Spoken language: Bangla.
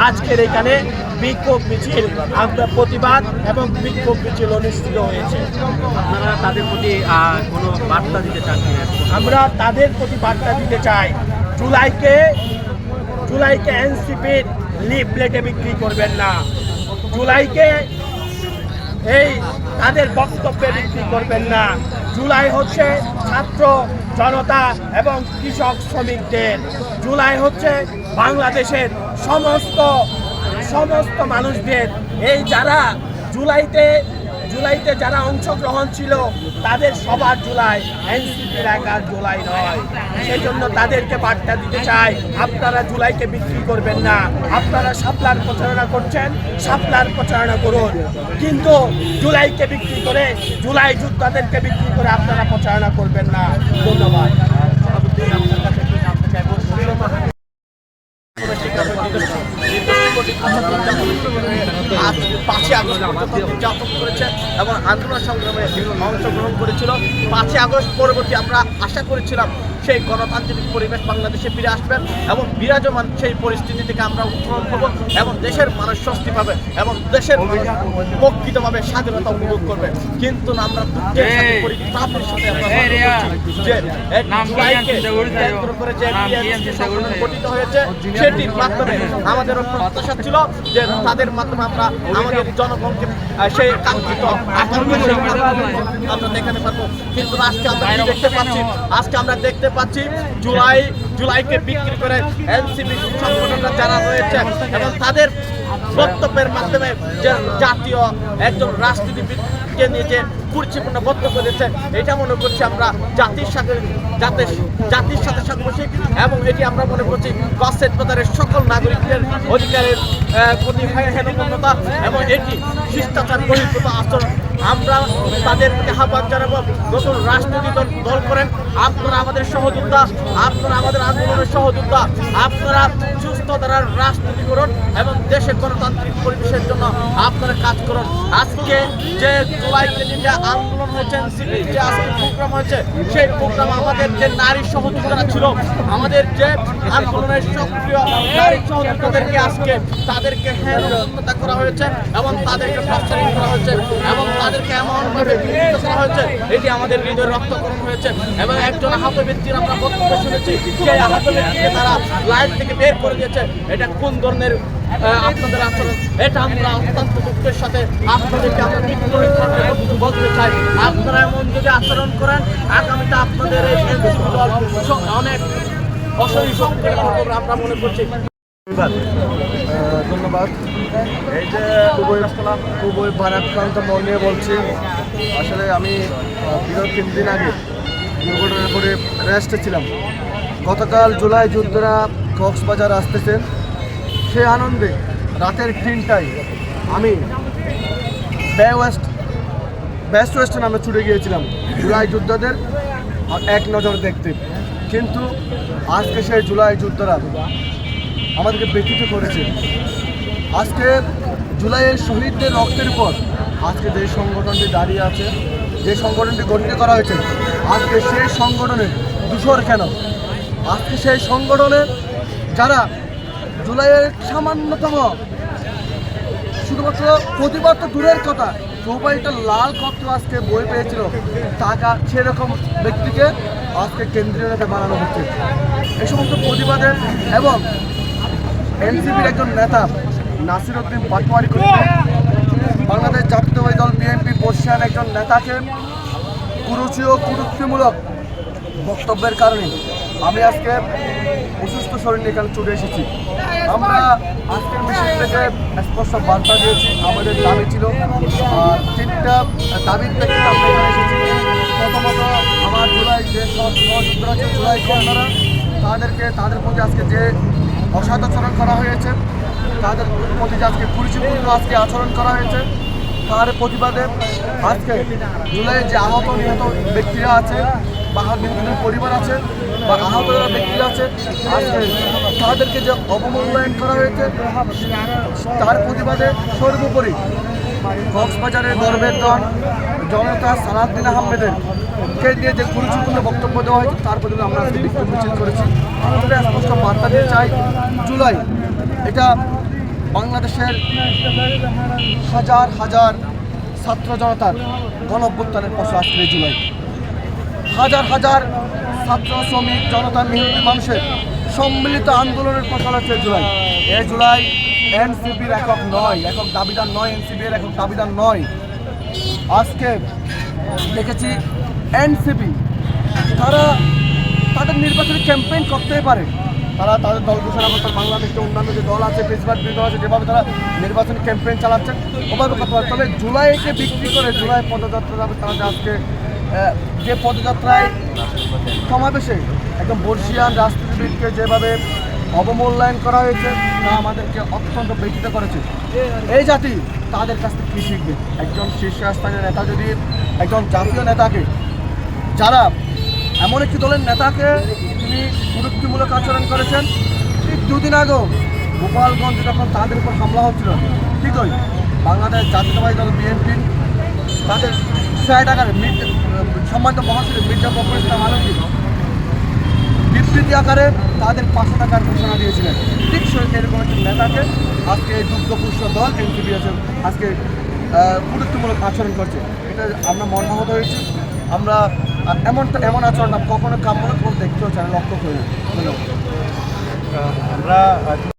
আজকের এখানে বিক্ষোভ মিছিল, আমরা প্রতিবাদ এবং বিক্ষোভ মিছিল অনুষ্ঠিত হয়েছে। আপনারা তাদের প্রতি কোনো বার্তা দিতে চান? আমরা তাদের প্রতি বার্তা দিতে চাই, জুলাইকে এনসিপির লিফলেটে বিক্রি করবেন না, জুলাইকে এই তাদের বক্তব্যে বিক্রি করবেন না। জুলাই হচ্ছে ছাত্র জনতা এবং কৃষক শ্রমিকদের, জুলাই হচ্ছে বাংলাদেশের সমস্ত মানুষদের। এই যারা জুলাইতে যারা অংশগ্রহণ ছিল তাদের সবার জুলাই, এনসিপির একার জুলাই নয়। সেই জন্য তাদেরকে বার্তা দিতে চাই, আপনারা জুলাইকে বিক্রি করবেন না। আপনারা শাপলার প্রচারণা করছেন, শাপলার প্রচারণা করুন, কিন্তু জুলাইকে বিক্রি করে, জুলাই যোদ্ধাদেরকে বিক্রি করে আপনারা প্রচারণা করবেন না। ধন্যবাদ। আজ 5ই আগস্ট উদযাপন করেছে এবং আন্দোলন সংগ্রামে অংশগ্রহণ করেছিল। 5ই আগস্ট পরবর্তী আমরা আশা করেছিলাম সেই গণতান্ত্রিক পরিবেশ বাংলাদেশে ফিরে আসবেন এবং বিরাজমান সেই পরিস্থিতি থেকে আমরা উত্তরণ হব এবং দেশের মানুষ স্বস্তি পাবে এবং দেশের প্রকৃতভাবে স্বাধীনতা উপভোগ করবে। কিন্তু আমরা দুঃখের সাথে পরিতাপের সাথে আমরা যে জুলাইকে কেন্দ্র করে যে সংগঠন গঠিত হয়েছে সেটির মাধ্যমে আমাদের প্রত্যাশা ছিল যে তাদের মাধ্যমে আমরা আমাদের জনগণকে সেই কাঙ্ক্ষিত আমরা দেখাতে পারবো। কিন্তু আজকে আমরা দেখতে পাচ্ছি জুলাইকে বিক্রি করে এনসিপি সংগঠনরা যারা রয়েছে এবং তাদের বক্তব্যের মাধ্যমে যে জাতীয় একজন রাজনীতিবিদকে নিয়ে যে কুরুচিপূর্ণ বক্তব্য দিচ্ছে, এটা মনে করছি আমরা জাতির সাথে সাংঘর্ষিক এবং এটি আমরা মনে করছি গছের প্রচারের সকল নাগরিকদের অধিকারের প্রতি হেনমন্যতা এবং এটি শিষ্টাচার বহির্ভূত আচরণ। আমরা তাদেরকে আহ্বান জানাবো, নতুন রাজনৈতিক দল করেন, আপনারা আমাদের সহযোদ্ধা, আপনারা আমাদের আন্দোলনের সহযোদ্ধা, আপনারা সুস্থ ধারার রাজনীতি করুন এবং দেশের গণতান্ত্রিক পরিবেশের জন্য আপনারা কাজ করুন। আজকে যে জুলাইতে যে আন্দোলন হয়েছে, যে আজকে প্রোগ্রাম হয়েছে, সেই প্রোগ্রাম আমাদের যে নারী সহযোদ্ধারা ছিল, আমাদের যে আন্দোলনের সক্রিয় নারী সহযোদ্ধাদেরকে আজকে তাদেরকে হেনস্থা করা হয়েছে এবং তাদেরকে টর্চারিং করা হয়েছে এবং তাদেরকে এমনভাবে বিকৃত করা হয়েছে, এটি আমাদের হৃদয় রক্তকরণ হয়েছে। এবং একজন আহত ব্যক্তির আমরা বক্তব্য শুনেছি, সেই আহত ব্যক্তিকে তারা লাইফ থেকে বের করে দিয়েছে। এটা কোন ধরনের আপনাদের আচরণ? এটা আমরা অত্যন্ত দুঃখের সাথে আপনাদেরকে আমরা বিদ্রোহী বলতে চাই। আপনারা এমন যদি আচরণ করেন, আগামীতে আপনাদের এই অনেক অসহ্য আমরা মনে করছি। ধন্যবাদ। এই যে খুবই ভারাক্রান্ত মন নিয়ে বলছি। আসলে আমি বিগত 3 দিন আগে দুর্ঘটনার পরে রেস্টে ছিলাম। গতকাল জুলাই যোদ্ধারা কক্সবাজার আসতেছেন, সেই আনন্দে রাতের 3টায় আমি বেস্ট ওয়েস্ট নামে ছুটে গিয়েছিলাম জুলাই যোদ্ধাদের এক নজর দেখতে। কিন্তু আজকে সেই জুলাই যোদ্ধারা আমাদেরকে ব্যথিত করেছে। আজকে জুলাইয়ের শহীদদের রক্তের পর আজকে যে সংগঠনটি দাঁড়িয়ে আছে, যে সংগঠনটি গঠিত করা হয়েছে, আজকে সেই সংগঠনের দূষর কেন? আজকে সেই সংগঠনের যারা জুলাইয়ের সামান্যতম শুধুমাত্র প্রতিবাদ তো দূরের কথা, মোবাইলটা লাল পত্র আজকে বই পেয়েছিল, টাকা সেরকম ব্যক্তিকে আজকে কেন্দ্রীয় নেতা বানানো হচ্ছে। এই সমস্ত প্রতিবাদের এবং এনসিপির একজন নেতা নাসির উদ্দিন পাটোয়ারি করেছে বাংলাদেশ জাতীয়তাবাদী দল বিএনপি বর্ষিয়ান একজন নেতাকে কুরুচি ও কুরুক্তিমূলক বক্তব্যের কারণে আমি আজকে অসুস্থ শরীর নিয়ে এখানে চলে এসেছি। আমরা আজকের মিছিল থেকে স্পষ্ট বার্তা দিয়েছি, আমাদের দাবি ছিল 3টা দাবির থেকে আমরা এখানে এসেছি। প্রথমত আমার জুলাই যে সহযোদ্ধা আছে জুলাই কর্মীরা, তাদের প্রতি আজকে যে অসদাচরণ করা হয়েছে, তাদের প্রতি যে আজকে কুরুচিপূর্ণ আজকে আচরণ করা হয়েছে, তার প্রতিবাদে আজকে জুলাইয়ে যে আহত নিহত ব্যক্তিরা আছে বা নিহতদের পরিবার আছে বা আহত ব্যক্তিরা আছে, আজকে তাদেরকে যে অবমূল্যায়ন করা হয়েছে তার প্রতিবাদে সর্বোপরি কক্সবাজারের গর্বের দল জনতা সালাউদ্দিন আহমেদের কে নিয়ে যে গুরুত্বপূর্ণ বক্তব্য দেওয়া হয়েছে তার প্রতি আমরা আজকে বিক্ষোভ মিছিল করেছি। আমরা স্পষ্ট বার্তা দিতে চাই, জুলাই এটা বাংলাদেশের হাজার হাজার ছাত্র জনতার গণ-অভ্যুত্থানের ফসল আজকের এই জুলাই। হাজার হাজার ছাত্র শ্রমিক জনতা মেহনতি মানুষের সম্মিলিত আন্দোলনের ফসল হচ্ছে জুলাই। এই জুলাই এনসিপির একক নয়, একক দাবিদার নয়, এনসিপির একক দাবিদার নয়। আজকে দেখেছি এনসিপি তারা তাদের নির্বাচনী ক্যাম্পেইন করতেই পারে, তারা তাদের দল ঘোষণা করতে বাংলাদেশে অন্যান্য যে দল আছে, বেশিরভাগ বিরোধী দল আছে, যেভাবে তারা নির্বাচনী ক্যাম্পেইন চালাচ্ছেন ওভাবে করতে পারে। তবে জুলাইকে বিক্রি করে জুলাই পদযাত্রা যাবে, তারা যে আজকে যে পদযাত্রায় সমাবেশে একদম বর্ষিয়ান রাজনীতিবিদকে যেভাবে অবমূল্যায়ন করা হয়েছে তা আমাদেরকে অত্যন্ত ব্যথিত করেছে। এই জাতি তাদের কাছ থেকে কী শিখবে? একজন শীর্ষস্থানীয় নেতা যদি একজন জাতীয় নেতাকে, যারা এমন একটি দলের নেতাকে তিনি কুরুক্তিমূলক আচরণ করেছেন, ঠিক দুদিন আগেও গোপালগঞ্জে যখন তাদের উপর হামলা হচ্ছিল, ঠিকই বাংলাদেশ জাতীয়তাবাদী দল বিএনপি তাদের সাইড আকারে সম্মানিত মহাসচিব মির্জা ফখরুল ইসলাম আলমগীর বিবৃতি আকারে তাদের 500 টাকার ঘোষণা দিয়েছিলেন। ঠিক এরকম একটি নেতাকে আজকে এই দুগ্ধপুষ্ট দল এনসিপি আজকে কুরুক্তিমূলক আচরণ করছে। এটা আমরা মর্মাহত হয়েছি। আমরা এমন আচরণ কখনো কাম্য দেখতেও চাই, লক্ষ্য করি। ধন্যবাদ। আমরা